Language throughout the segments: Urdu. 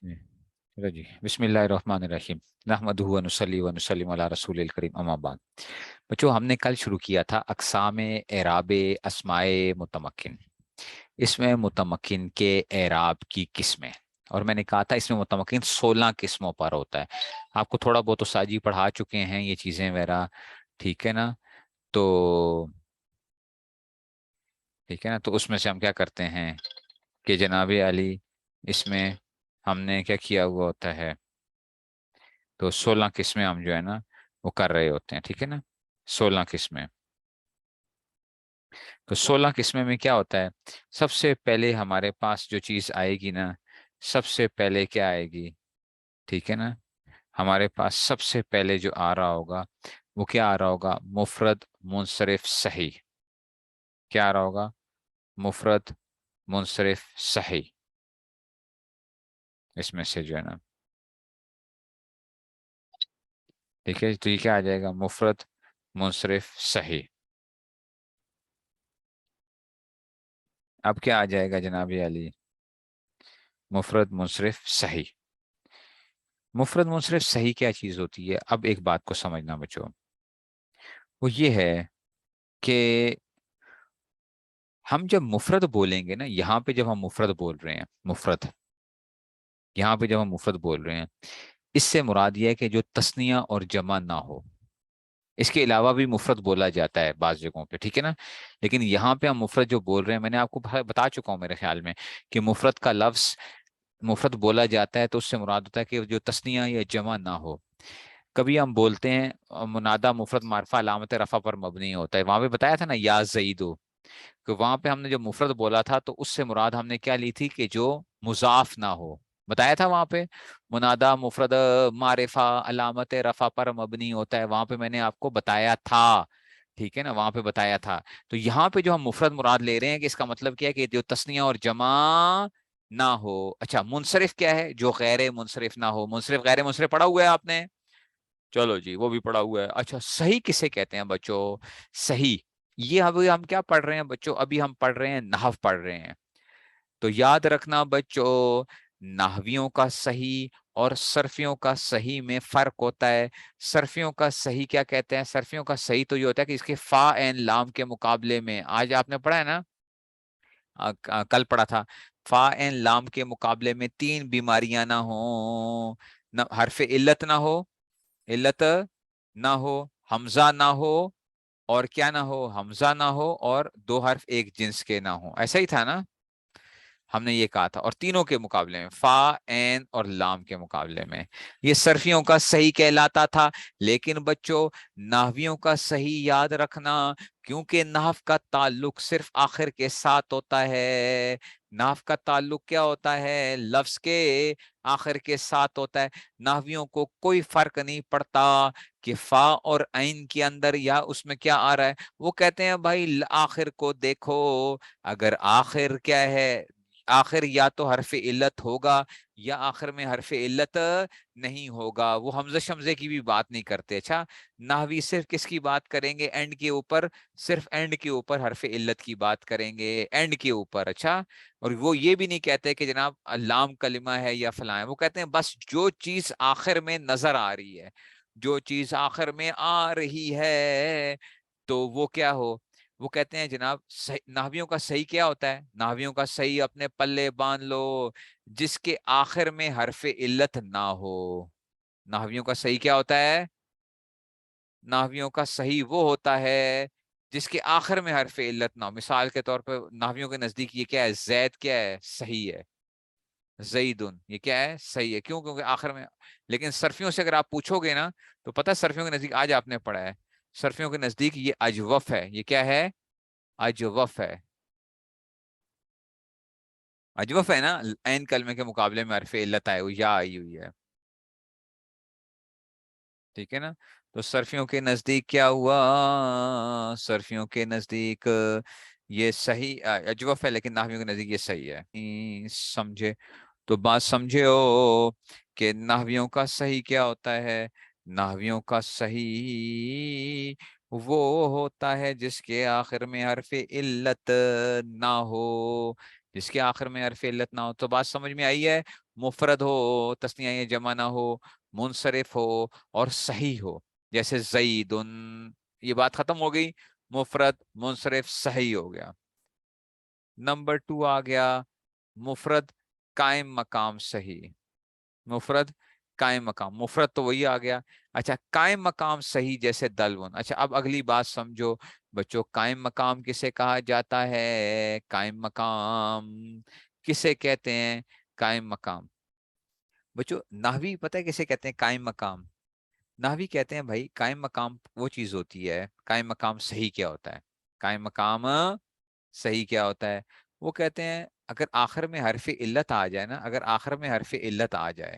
جی چلو جی، بسم اللہ الرحمن الرحیم، نحمدہ و نصلی و نسلم علی رسول الکریم، اما بعد۔ بچوں، ہم نے کل شروع کیا تھا اقسام اعراب اسماء متمکن۔ اس میں متمکن کے اعراب کی قسمیں، اور میں نے کہا تھا اس میں متمکن 16 قسموں پر ہوتا ہے۔ آپ کو تھوڑا بہت تو ساجی پڑھا چکے ہیں یہ چیزیں وغیرہ، ٹھیک ہے نا؟ تو ٹھیک ہے نا، تو اس میں سے ہم کیا کرتے ہیں کہ جناب علی، اس میں ہم نے کیا کیا ہوا ہوتا ہے، تو 16 قسمیں ہم جو ہے نا وہ کر رہے ہوتے ہیں، ٹھیک ہے نا؟ 16 قسمیں، تو 16 قسمیں میں کیا ہوتا ہے؟ سب سے پہلے ہمارے پاس جو چیز آئے گی نا، سب سے پہلے کیا آئے گی؟ ٹھیک ہے نا، ہمارے پاس سب سے پہلے جو آ رہا ہوگا وہ کیا آ رہا ہوگا؟ مفرد منصرف صحیح۔ کیا آ رہا ہوگا؟ مفرد منصرف صحیح، اس میں سے جو ہے نا، ٹھیک ہے، تو یہ کیا آ جائے گا؟ مفرد منصرف صحیح۔ اب کیا آ جائے گا جناب علی؟ مفرد منصرف صحیح۔ مفرد منصرف صحیح کیا چیز ہوتی ہے؟ اب ایک بات کو سمجھنا بچوں، وہ یہ ہے کہ ہم جب مفرد بولیں گے نا، یہاں پہ جب ہم مفرد بول رہے ہیں، مفرد، یہاں پہ جب ہم مفرد بول رہے ہیں، اس سے مراد یہ ہے کہ جو تثنیہ اور جمع نہ ہو۔ اس کے علاوہ بھی مفرد بولا جاتا ہے بعض جگہوں پہ، ٹھیک ہے نا؟ لیکن یہاں پہ ہم مفرد جو بول رہے ہیں، میں نے آپ کو بتا چکا ہوں میرے خیال میں، کہ مفرد کا لفظ مفرد بولا جاتا ہے تو اس سے مراد ہوتا ہے کہ جو تثنیہ یا جمع نہ ہو۔ کبھی ہم بولتے ہیں منادہ مفرد معرفہ علامت رفع پر مبنی ہوتا ہے، وہاں پہ بتایا تھا نا یا زیدو، کہ وہاں پہ ہم نے جو مفرد بولا تھا تو اس سے مراد ہم نے کیا لی تھی کہ جو مضاف نہ ہو، بتایا تھا وہاں پہ منادہ مفرد معرفہ علامت رفع پر مبنی ہوتا ہے، وہاں پہ میں نے آپ کو بتایا تھا، ٹھیک ہے نا، وہاں پہ بتایا تھا۔ تو یہاں پہ جو ہم مفرد مراد لے رہے ہیں کہ اس کا مطلب کیا ہے کہ جو تثنیہ اور جمع نہ ہو۔ اچھا، منصرف کیا ہے؟ جو غیر منصرف نہ ہو۔ منصرف غیر منصرف پڑھا ہوا ہے آپ نے؟ چلو جی، وہ بھی پڑھا ہوا ہے۔ اچھا، صحیح کسے کہتے ہیں بچوں؟ صحیح، یہ ابھی ہم کیا پڑھ رہے ہیں بچوں؟ ابھی ہم پڑھ رہے ہیں نحو پڑھ رہے ہیں۔ تو یاد رکھنا بچوں، نحویوں کا صحیح اور صرفیوں کا صحیح میں فرق ہوتا ہے۔ صرفیوں کا صحیح کیا کہتے ہیں؟ صرفیوں کا صحیح تو یہ ہوتا ہے کہ اس کے فا این لام کے مقابلے میں، آج آپ نے پڑھا ہے نا، کل پڑھا تھا، فا این لام کے مقابلے میں 3 بیماریاں نہ ہوں، نہ حرف علت نہ ہو، علت نہ ہو، حمزہ نہ ہو، اور کیا نہ ہو؟ حمزہ نہ ہو، اور 2 حرف ایک جنس کے نہ ہوں، ایسا ہی تھا نا؟ ہم نے یہ کہا تھا، اور تینوں کے مقابلے میں، فا این اور لام کے مقابلے میں یہ صرفیوں کا صحیح کہلاتا تھا۔ لیکن بچوں، نحویوں کا صحیح یاد رکھنا، کیونکہ نحو کا تعلق صرف آخر کے ساتھ ہوتا ہے۔ نحو کا تعلق کیا ہوتا ہے؟ لفظ کے آخر کے ساتھ ہوتا ہے۔ نحویوں کو کوئی فرق نہیں پڑتا کہ فا اور عین کے اندر یا اس میں کیا آ رہا ہے، وہ کہتے ہیں بھائی آخر کو دیکھو، اگر آخر کیا ہے، آخر یا تو حرف علت ہوگا یا آخر میں حرف علت نہیں ہوگا، وہ حمزہ شمزے کی بھی بات نہیں کرتے۔ اچھا، نحوی صرف کس کی بات کریں گے؟ اینڈ کے اوپر، صرف اینڈ کے اوپر حرف علت کی بات کریں گے، اینڈ کے اوپر۔ اچھا، اور وہ یہ بھی نہیں کہتے کہ جناب لام کلمہ ہے یا فلاں ہے، وہ کہتے ہیں بس جو چیز آخر میں نظر آ رہی ہے، جو چیز آخر میں آ رہی ہے تو وہ کیا ہو، وہ کہتے ہیں جناب نحویوں کا صحیح کیا ہوتا ہے؟ نحویوں کا صحیح اپنے پلے باندھ لو، جس کے آخر میں حرف علت نہ ہو۔ نحویوں کا صحیح کیا ہوتا ہے؟ نحویوں کا صحیح وہ ہوتا ہے جس کے آخر میں حرف علت نہ ہو۔ مثال کے طور پر نحویوں کے نزدیک یہ کیا ہے؟ زید کیا ہے؟ صحیح ہے۔ زیدن یہ کیا ہے؟ صحیح ہے، کیوں؟ کیونکہ آخر میں۔ لیکن صرفیوں سے اگر آپ پوچھو گے نا تو پتہ ہے صرفیوں کے نزدیک، آج آپ نے پڑھا ہے، صرفیوں کے نزدیک یہ اجوف ہے۔ یہ کیا ہے؟ اجوف ہے۔ اجوف ہے نا، عین کلمے کے مقابلے میں حرف علت آئے ہوئی، یا آئی ہوئی ہے، ٹھیک ہے نا؟ تو صرفیوں کے نزدیک کیا ہوا؟ صرفیوں کے نزدیک یہ صحیح اجوف ہے، لیکن نحویوں کے نزدیک یہ صحیح ہے۔ سمجھے؟ تو بات سمجھے ہو کہ نحویوں کا صحیح کیا ہوتا ہے؟ نحویوں کا صحیح وہ ہوتا ہے جس کے آخر میں حرف علت نہ ہو۔ جس کے آخر میں حرف علت نہ ہو. تو بات سمجھ میں آئی ہے؟ مفرد ہو، تسنیہ یا جمع نہ ہو، منصرف ہو اور صحیح ہو. جیسے زیدن، یہ بات ختم ہو گئی. مفرد منصرف صحیح ہو گیا. نمبر 2 آ گیا مفرد قائم مقام صحیح. مفرد قائم مقام، مفرد تو وہی آ گیا. اچھا قائم مقام صحیح جیسے دلون. اچھا اب اگلی بات سمجھو بچوں، قائم مقام کسے کہا جاتا ہے؟ قائم مقام کسے کہتے ہیں؟ قائم مقام بچوں نحوی پتہ ہے کسے کہتے ہیں قائم مقام؟ نحوی کہتے ہیں بھائی قائم مقام وہ چیز ہوتی ہے. قائم مقام صحیح کیا ہوتا ہے؟ قائم مقام صحیح کیا ہوتا ہے؟ وہ کہتے ہیں اگر آخر میں حرف علت آ جائے نا، اگر آخر میں حرف علت آ جائے،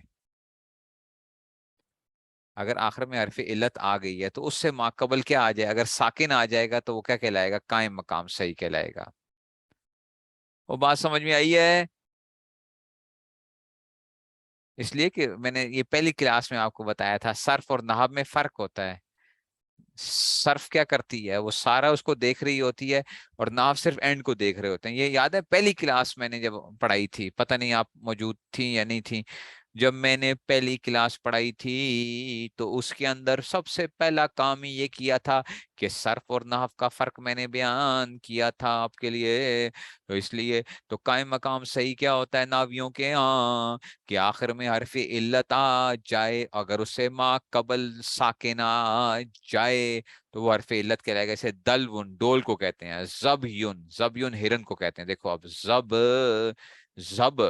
اگر آخر میں حرف علت آ گئی ہے تو اس سے ماقبل کیا آ جائے؟ اگر ساکن آ جائے گا تو وہ کیا کہلائے گا؟ قائم مقام صحیح کہلائے گا. وہ بات سمجھ میں آئی ہے؟ اس لیے کہ میں نے یہ پہلی کلاس میں آپ کو بتایا تھا صرف اور نحو میں فرق ہوتا ہے. صرف کیا کرتی ہے؟ وہ سارا اس کو دیکھ رہی ہوتی ہے، اور نحو صرف اینڈ کو دیکھ رہے ہوتے ہیں. یہ یاد ہے پہلی کلاس میں نے جب پڑھائی تھی، پتہ نہیں آپ موجود تھی یا نہیں تھی، جب میں نے پہلی کلاس پڑھائی تھی تو اس کے اندر سب سے پہلا کام یہ کیا تھا کہ صرف اور نحو کا فرق میں نے بیان کیا تھا آپ کے لیے. تو اس لیے تو قائم مقام صحیح کیا ہوتا ہے ناویوں کے ہاں؟ کہ آخر میں حرف علت آ جائے، اگر اسے ما قبل ساکن آ جائے تو وہ حرف علت کہلائے گا. جیسے دلون ڈول کو کہتے ہیں، زبیون زبیون ہرن کو کہتے ہیں. دیکھو اب زب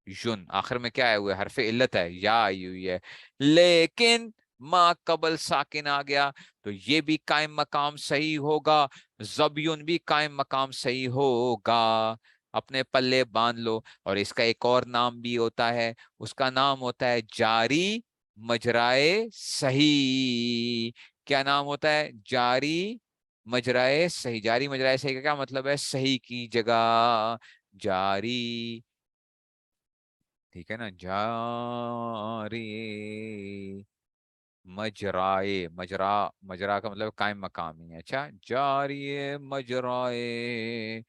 یون آخر میں کیا ہے؟ ہوئے حرف علت ہے، یا آئی ہوئی ہے، لیکن ما قبل ساکن آ گیا تو یہ بھی قائم مقام صحیح ہوگا، زبیون بھی قائم مقام صحیح ہوگا. اپنے پلے باندھ لو. اور اس کا ایک اور نام بھی ہوتا ہے، اس کا نام ہوتا ہے جاری مجرائے صحیح. کیا نام ہوتا ہے؟ جاری مجرائے صحیح. جاری مجرائے صحیح کا کیا مطلب ہے؟ صحیح کی جگہ جاری. ٹھیک ہے نا؟ جاری مجرائے، مجرا کا مطلب قائم مقام ہی ہے. اچھا جاری مجرائے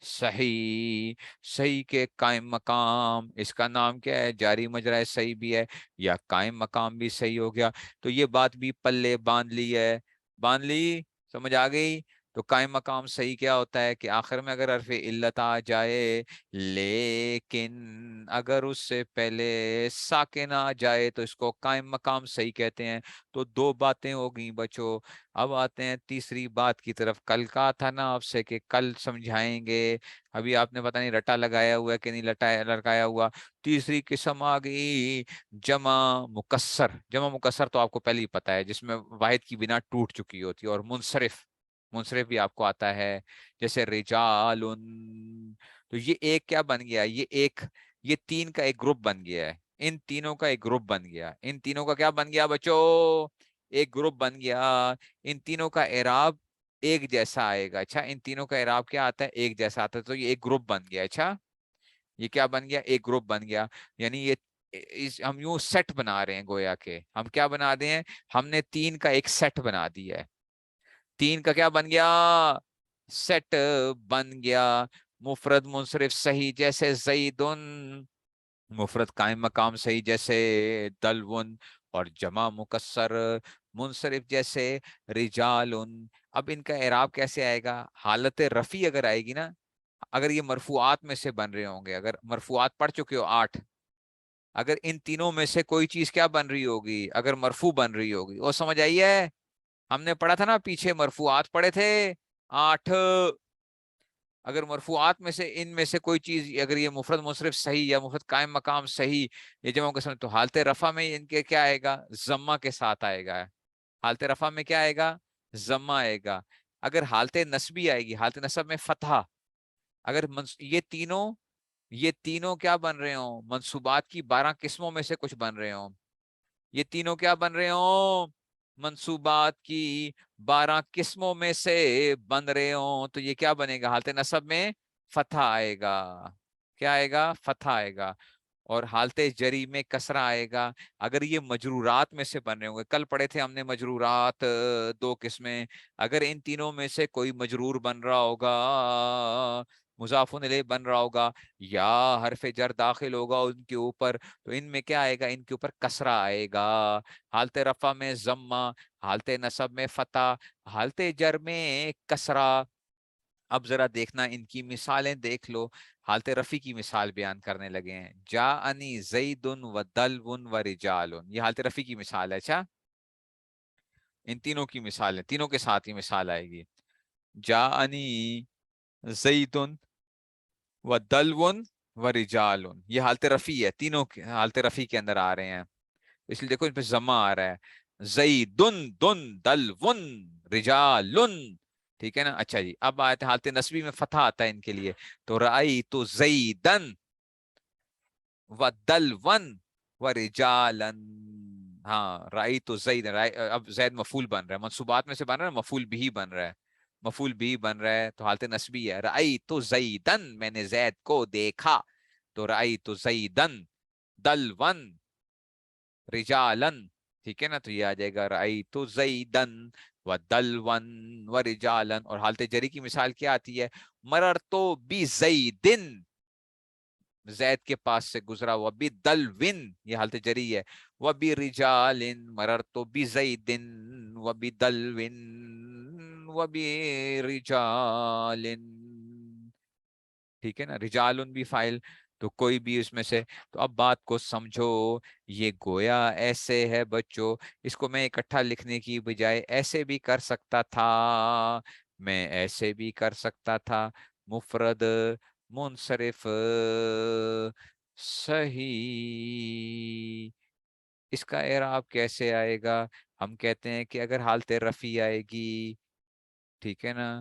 صحیح، صحیح کے قائم مقام، اس کا نام کیا ہے؟ جاری مجرائے صحیح بھی ہے یا قائم مقام بھی صحیح ہو گیا. تو یہ بات بھی پلے باندھ لی ہے، باندھ لی، سمجھ آ گئی؟ تو قائم مقام صحیح کیا ہوتا ہے کہ آخر میں اگر حرف علت آ جائے لیکن اگر اس سے پہلے ساکن آ جائے تو اس کو قائم مقام صحیح کہتے ہیں. تو 2 باتیں ہو گئی بچوں. اب آتے ہیں تیسری بات کی طرف. کل کہا تھا نا آپ سے کہ کل سمجھائیں گے، ابھی آپ نے پتہ نہیں رٹا لگایا ہوا ہے کہ نہیں لگایا ہوا. تیسری قسم آ گئی جمع مکسر. جمع مکسر تو آپ کو پہلے ہی پتا ہے، جس میں واحد کی بنا ٹوٹ چکی ہوتی ہے. اور منصرف، منصرف بھی آپ کو آتا ہے، جیسے رجال. تو یہ ایک کیا بن گیا؟ یہ 3 کا ایک گروپ بن گیا ہے. ان تینوں کا ایک گروپ بن گیا. ان تینوں کا کیا بن گیا بچوں؟ ایک گروپ بن گیا. ان تینوں کا اعراب ایک جیسا آئے گا. اچھا ان تینوں کا اعراب کیا آتا ہے؟ ایک جیسا آتا ہے. تو یہ ایک گروپ بن گیا. اچھا یہ کیا بن گیا؟ ایک گروپ بن گیا. یعنی یہ ہم یوں سیٹ بنا رہے ہیں، گویا کے ہم کیا بنا دے ہیں؟ ہم نے 3 کا ایک سیٹ بنا دیا ہے. 3 کا کیا بن گیا؟ سیٹ بن گیا. مفرد منصرف صحیح جیسے زیدن، مفرد قائم مقام صحیح جیسے دلون، اور جمع مکسر منصرف جیسے رجال. اب ان کا اعراب کیسے آئے گا؟ حالت رفع اگر آئے گی نا، اگر یہ مرفوعات میں سے بن رہے ہوں گے، اگر مرفوعات پڑھ چکے ہو 8، اگر ان تینوں میں سے کوئی چیز کیا بن رہی ہوگی؟ اگر مرفوع بن رہی ہوگی. وہ سمجھ آئی ہے؟ ہم نے پڑھا تھا نا پیچھے، مرفوعات پڑھے تھے 8. اگر مرفوعات میں سے ان میں سے کوئی چیز، اگر یہ مفرد منصرف صحیح یا مفرد قائم مقام صحیح یہ جمع قسم، تو حالت رفع میں ان کے کیا آئے گا؟ ضمہ کے ساتھ آئے گا. حالت رفع میں کیا آئے گا؟ ضمہ آئے گا. اگر حالت نصبی آئے گی، حالت نصب میں فتحہ. اگر یہ تینوں کیا بن رہے ہوں؟ منصوبات کی 12 قسموں میں سے کچھ بن رہے ہوں. یہ تینوں کیا بن رہے ہوں؟ منصوبات کی 12 قسموں میں سے بن رہے ہوں. تو یہ کیا بنے گا؟ حالت نصب میں فتح آئے گا. کیا آئے گا؟ فتح آئے گا. اور حالت جری میں کسرہ آئے گا. اگر یہ مجرورات میں سے بن رہے ہوں گے، کل پڑھے تھے ہم نے مجرورات 2 قسمیں، اگر ان تینوں میں سے کوئی مجرور بن رہا ہوگا مضاف الیہ بن رہا ہوگا یا حرف جر داخل ہوگا ان کے اوپر، تو ان میں کیا آئے گا؟ ان کے اوپر کسرہ آئے گا. حالت رفع میں ضمہ، حالت نصب میں فتح، حالت جر میں کسرہ. اب ذرا دیکھنا ان کی مثالیں دیکھ لو. حالت رفی کی مثال بیان کرنے لگے ہیں. جاءنی زید و دلو و رجال، یہ حالت رفی کی مثال ہے. اچھا، ان تینوں کی مثال ہے، تینوں کے ساتھ ہی مثال آئے گی. جاءنی زید و دلو و رجال، یہ حالت رفی ہے، تینوں حالت رفی کے اندر آ رہے ہیں. اس لیے دیکھو ان پہ ضمہ آ رہا ہے، زیدن دن دلون رجالن. ٹھیک ہے نا. اچھا جی، اب آیت حالت نصبی میں فتح آتا ہے ان کے لیے، تو رأیت زیدن و دلون و رجالن. ہاں، رأیت زید، اب زید مفعول بن رہا ہے، منصوبات میں سے بن رہا ہے، مفعول بھی بن رہا ہے، مفعول بھی بن رہا ہے، تو حالت نصبی ہے. رأیت زیدن، میں نے زید کو دیکھا، تو رأیت زیدن دلون رجالن. ٹھیک ہے نا. تو یہ آ جائے گا رأیت زیدن و دلون و رجالن. اور حالت جری کی مثال کیا آتی ہے؟ مررتو بی زیدن، زید کے پاس سے گزرا. و بی دلون، یہ حالت جری ہے. و بی رجالن، مررتو بی زیدن و بی دلون و بی رجالن. ٹھیک ہے نا. رجالن بھی فائل، تو کوئی بھی اس میں سے. تو اب بات کو سمجھو، یہ گویا ایسے ہے بچوں، اس کو میں اکٹھا لکھنے کی بجائے ایسے بھی کر سکتا تھا، میں ایسے بھی کر سکتا تھا. مفرد منصرف صحیح. اس کا اعراب کیسے آئے گا؟ ہم کہتے ہیں کہ اگر حالت رفع آئے گی، ٹھیک ہے نا،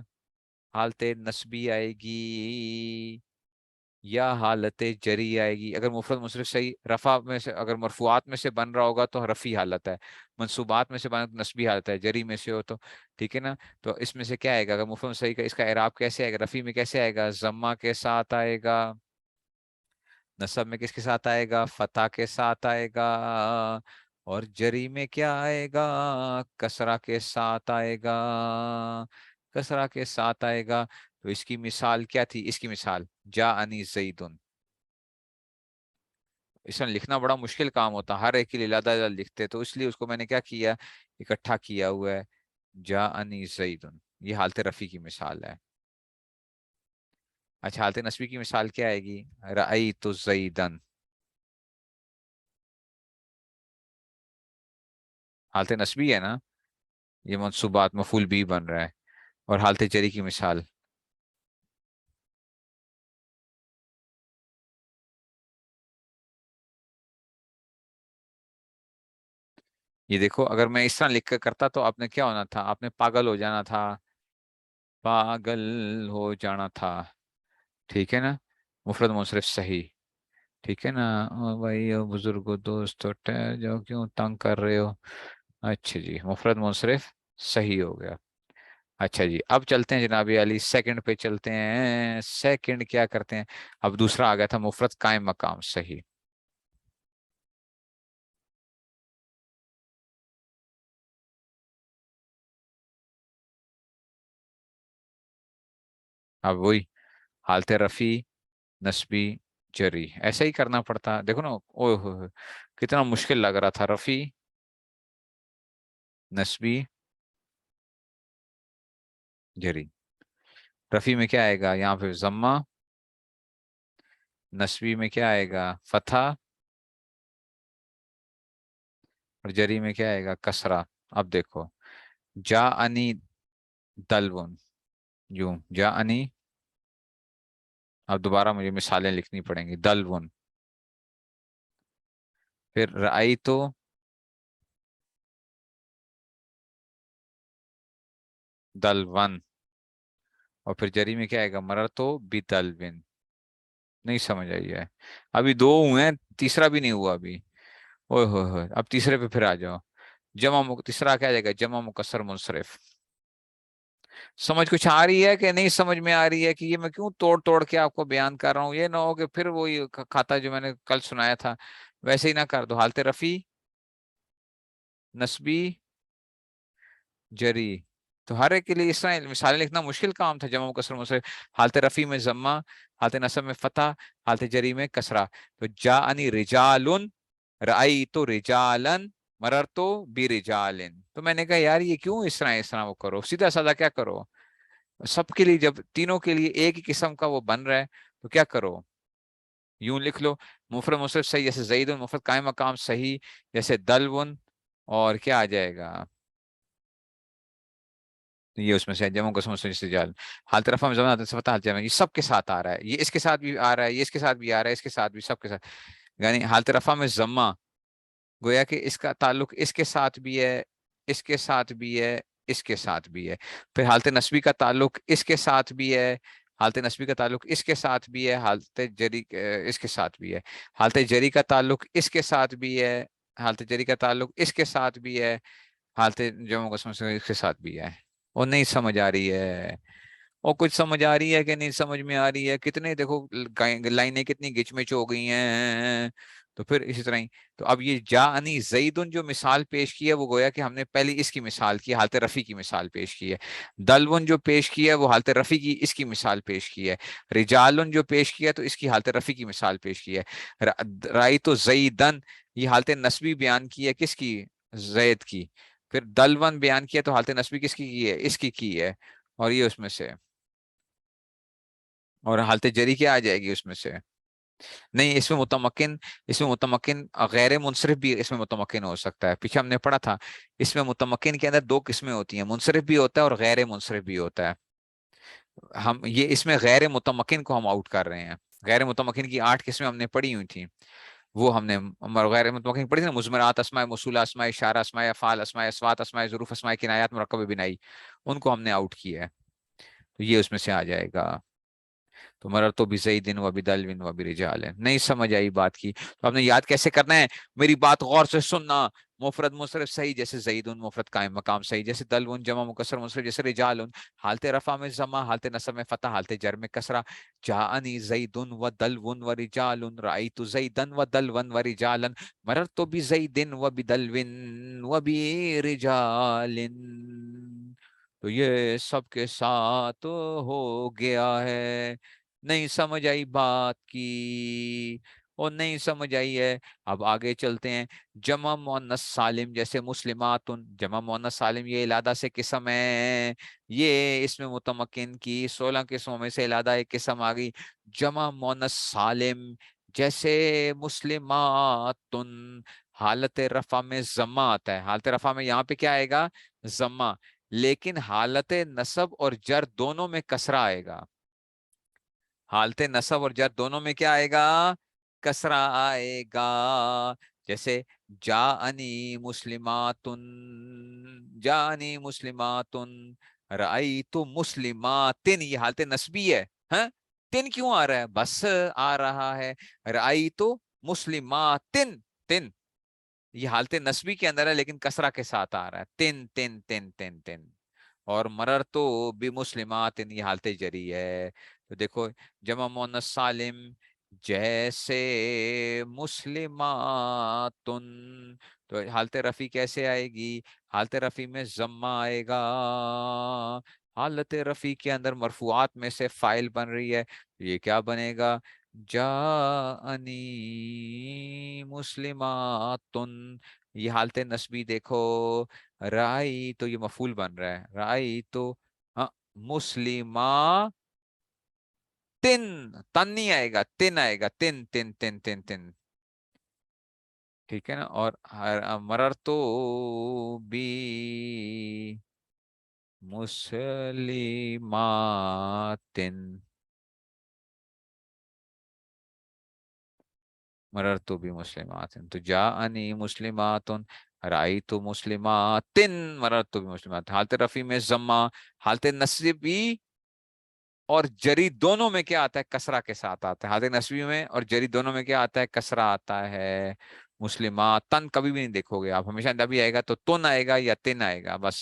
حالت نصبی آئے گی، یا حالت جری آئے گی. اگر مفرد منصرف صحیح رفع میں سے، اگر مرفوعات میں سے بن رہا ہوگا تو رفعی حالت ہے، منصوبات میں سے بن تو نصبی حالت ہے، جری میں سے ہو تو. ٹھیک ہے نا. تو اس میں سے کیا آئے گا؟ اگر مفرد صحیح کا، اس کا اعراب کیسے آئے گا؟ رفع میں کیسے آئے گا؟ ضمہ کے ساتھ آئے گا. نصب میں کس کے ساتھ آئے گا؟ فتح کے ساتھ آئے گا. اور جری میں کیا آئے گا؟ کسرہ کے ساتھ آئے گا. کسرہ کے ساتھ آئے گا. تو اس کی مثال کیا تھی؟ اس کی مثال جاءنی زیدن. اس میں لکھنا بڑا مشکل کام ہوتا، ہر ایک کے لیے علیحدہ علیحدہ لکھتے، تو اس لیے اس کو میں نے کیا کیا، اکٹھا کیا ہوا ہے. جاءنی زیدن، یہ حالت رفع کی مثال ہے. اچھا، حالت نصبی کی مثال کیا آئے گی؟ رأیت زیدن. حالت نصبی ہے نا، یہ منصوبات مفعول بھی بن رہا ہے. اور حالت جری کی مثال یہ دیکھو، اگر میں اس طرح لکھ کر کرتا تو آپ نے کیا ہونا تھا؟ آپ نے پاگل ہو جانا تھا، پاگل ہو جانا تھا. ٹھیک ہے نا. مفرد منصرف صحیح. ٹھیک ہے نا. بھائی بزرگ دوست ٹھہر جاؤ، کیوں تنگ کر رہے ہو؟ اچھا جی، مفرد منصرف صحیح ہو گیا. اچھا جی، اب چلتے ہیں جناب علی، سیکنڈ پہ چلتے ہیں. سیکنڈ کیا کرتے ہیں؟ اب دوسرا آ گیا تھا مفرد قائم مقام صحیح. اب وہی حالت رفع نصبی جری، ایسا ہی کرنا پڑتا. دیکھو نا، اوہ ہوئے کتنا مشکل لگ رہا تھا. رفع نصبی جری. رفع میں کیا آئے گا؟ یہاں پہ ضمہ. نصبی میں کیا آئے گا؟ فتح. اور جری میں کیا آئے گا؟ کسرہ. اب دیکھو، جاءنی دلون، یوں جاءنی. اب دوبارہ مجھے مثالیں لکھنی پڑیں گی. دلون، پھر رأیتو دلون، اور پھر جری میں کیا آئے گا؟ مررتو بدلون. نہیں سمجھ آئی ہے؟ ابھی دو ہوئے ہیں، تیسرا بھی نہیں ہوا ابھی. اوئے ہوئے ہوئے، اب تیسرے پہ پھر آ جاؤ. تیسرا کیا جائے گا؟ جمع مکسر منصرف. سمجھ کچھ آ رہی ہے کہ نہیں سمجھ میں آ رہی ہے؟ کہ یہ میں کیوں توڑ توڑ کے آپ کو بیان کر رہا ہوں؟ یہ نہ ہو کہ پھر وہی کھاتا جو میں نے کل سنایا تھا ویسے ہی نہ کر دو. حالت رفع نصبی جری. تو ہر ایک کے لیے اس طرح مثالیں لکھنا مشکل کام تھا. جمع مکسر مصرف، حالت رفیع میں ضمہ، حالت نصب میں فتح، حالت جری میں کسرہ. تو جاءنی رجال، رأیت رجالا، مررت برجال. تو میں نے کہا یار یہ کیوں اس طرح وہ کرو، سیدھا سادہ کیا کرو. سب کے لیے جب تینوں کے لیے ایک ہی قسم کا وہ بن رہا ہے تو کیا کرو، یوں لکھ لو. مفرد مصرف صحیح جیسے زید، مفرد قائم مقام صحیح جیسے دلون، اور کیا آ جائے گا یہ اس میں سے جمع قسم سے جال. حالت رفع میں زمان حالت فتح حالت جمع، یہ سب کے ساتھ آ رہا ہے، یہ اس کے ساتھ بھی آ رہا ہے، یہ اس کے ساتھ بھی آ رہا ہے، اس کے ساتھ بھی، سب کے ساتھ. یعنی حالت رفع میں ضمہ، گویا کہ اس کا تعلق اس کے ساتھ بھی ہے، اس کے ساتھ بھی ہے، اس کے ساتھ بھی ہے. پھر حالت نسبی کا تعلق اس کے ساتھ بھی ہے، حالت نسبی کا تعلق اس کے ساتھ بھی ہے، حالت جری اس کے ساتھ بھی ہے. حالت جری کا تعلق اس کے ساتھ بھی ہے، حالت جری کا تعلق اس کے ساتھ بھی ہے، حالت جمع قسم سے اس کے ساتھ بھی ہے. اور نہیں سمجھ آ رہی ہے، اور کچھ سمجھ آ رہی ہے کہ نہیں سمجھ میں آ رہی ہے. کتنے دیکھو لائنیں کتنی گچ مچ ہو گئی ہیں. تو پھر اسی طرح ہی تو اب یہ جاءنی زیدن جو مثال پیش کی ہے وہ گویا کہ ہم نے پہلی اس کی مثال کی، حالت رفیع کی مثال پیش کی ہے. دلون جو پیش کی ہے وہ حالت رفیع کی اس کی مثال پیش کی ہے. رجالن جو پیش کیا تو اس کی حالت رفیع کی مثال پیش کی ہے. رأیت زیدن یہ حالت نسبی بیان کی ہے، کس کی، زید کی. پھر دلون بیان کیا تو حالت نسبی کس کی ہے، اس کی ہے. اور یہ اس میں سے، اور حالت جری کیا آ جائے گی اس میں سے. نہیں اس میں متمکن، اس میں متمکن غیر منصرف بھی اس میں متمکن ہو سکتا ہے. پیچھے ہم نے پڑھا تھا اس میں متمکن کے اندر دو قسمیں ہوتی ہیں، منصرف بھی ہوتا ہے اور غیر منصرف بھی ہوتا ہے. ہم یہ اس میں غیر متمکن کو ہم آؤٹ کر رہے ہیں. غیر متمکن کی 8 قسمیں ہم نے پڑھی ہوئی تھیں، وہ ہم نے غیر متمکن پڑھی تھی نا، مضمرات، اسماء موصولہ، اسماء اشارہ، اسماء افعال، اسماء اصوات، اسماء ظروف، اسماء کنایات، مرکب بنائی، ان کو ہم نے آؤٹ کیا ہے. تو یہ اس میں سے آ جائے گا. تو مررت بزید و بدلو و برجال. نہیں سمجھ آئی بات کی تو آپ نے یاد کیسے کرنا ہے، میری بات غور سے سننا. مفرد مصرف صحیح جیسے زیدن، مفرد قائم مقام صحیح جیسے دلون، جمع مکسر مصرف جیسے رجالن، حالت رفع میں ضمہ، حالت نصب میں فتح، حالت جر میں کسرہ. جاءنی زیدن و دلون و رجال، رأیت زیدن و دلون و رجالا، مررت بزید و بدلو و برجال. تو یہ سب کے ساتھ ہو گیا ہے. نہیں سمجھ آئی بات کی، اور نہیں سمجھ آئی ہے. اب آگے چلتے ہیں. جمع مؤنث سالم جیسے مسلمات، جمع مؤنث سالم یہ علادہ سے قسم ہے، یہ اس میں متمکن کی 16 قسموں میں سے علادہ ایک قسم آ گئی. جمع مؤنث سالم جیسے مسلمات، حالت رفع میں ضمہ آتا ہے. حالت رفع میں یہاں پہ کیا آئے گا، ضمہ، لیکن حالت نصب اور جر دونوں میں کسرہ آئے گا. حالت نصب اور جر دونوں میں کیا آئے گا، کسرہ آئے گا. جیسے جاءنی مسلمات، جاءنی مسلمات، رأیت مسلمات، یہ حالت نصبی ہے. ہاں تن کیوں آ رہا ہے، بس آ رہا ہے. رأیت مسلمات، تن یہ حالت نصبی کے اندر ہے لیکن کسرہ کے ساتھ آ رہا ہے، تن تن تن تن تن. اور مررتو بمسلمات یہ حالت جری ہے. تو دیکھو جمع مؤنث سالم جیسے مسلمات، تو حالت رفیع کیسے آئے گی، حالت رفیع میں ضمہ آئے گا. حالت رفیع کے اندر مرفوعات میں سے فاعل بن رہی ہے، یہ کیا بنے گا، جاءنی مسلمات. یہ حالت نسبی دیکھو، رائی تو یہ مفعول بن رہا ہے، رائی تو مسلمہ تن، تن نہیں آئے گا، تن آئے گا، تن تن تن تن تن. ٹھیک ہے نا. اور مررتو بی مسلمات، مررتو بی مسلمات. تو جاءنی مسلمات، رأیت مسلمات، مررتو بی مسلمات. حالت رفیع میں ضمہ، حالت نصبی اور جری دونوں میں کیا آتا ہے، کسرہ کے ساتھ آتا ہے. حالت نصبی میں اور جری دونوں میں کیا آتا ہے، کسرہ آتا ہے. مسلمات، تن کبھی بھی نہیں دیکھو گے آپ، ہمیشہ جب بھی آئے گا تو تن آئے گا یا تن آئے گا، بس.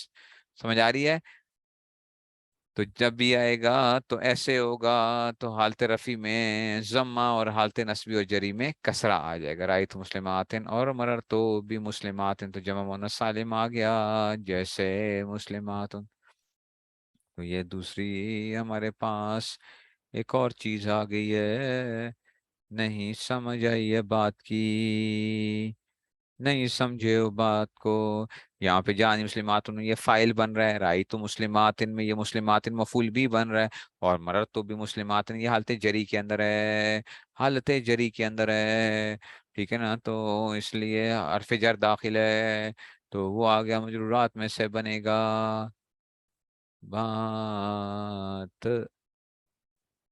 سمجھ آ رہی ہے. تو جب بھی آئے گا تو ایسے ہوگا، تو حالت رفیع میں ضمہ اور حالت نصبی اور جری میں کسرہ آ جائے گا. رأیت مسلمات اور مررتو بھی مسلمات، تو جمع مؤنث سالم آ گیا جیسے مسلمات. تو یہ دوسری ہمارے پاس ایک اور چیز آ گئی ہے، نہیں سمجھ آئی ہے بات کی، نہیں سمجھے وہ بات کو۔ یہاں پہ جانی مسلمات یہ فائل بن رہا ہے، رائی تو مسلمات میں یہ مسلمات مفعول بھی بن رہا ہے، اور مرر تو بھی مسلمات یہ حالت جری کے اندر ہے، حالت جری کے اندر ہے، ٹھیک ہے نا؟ تو اس لیے حرف جر داخل ہے، تو وہ آ گیا مجرورات میں سے بنے گا بات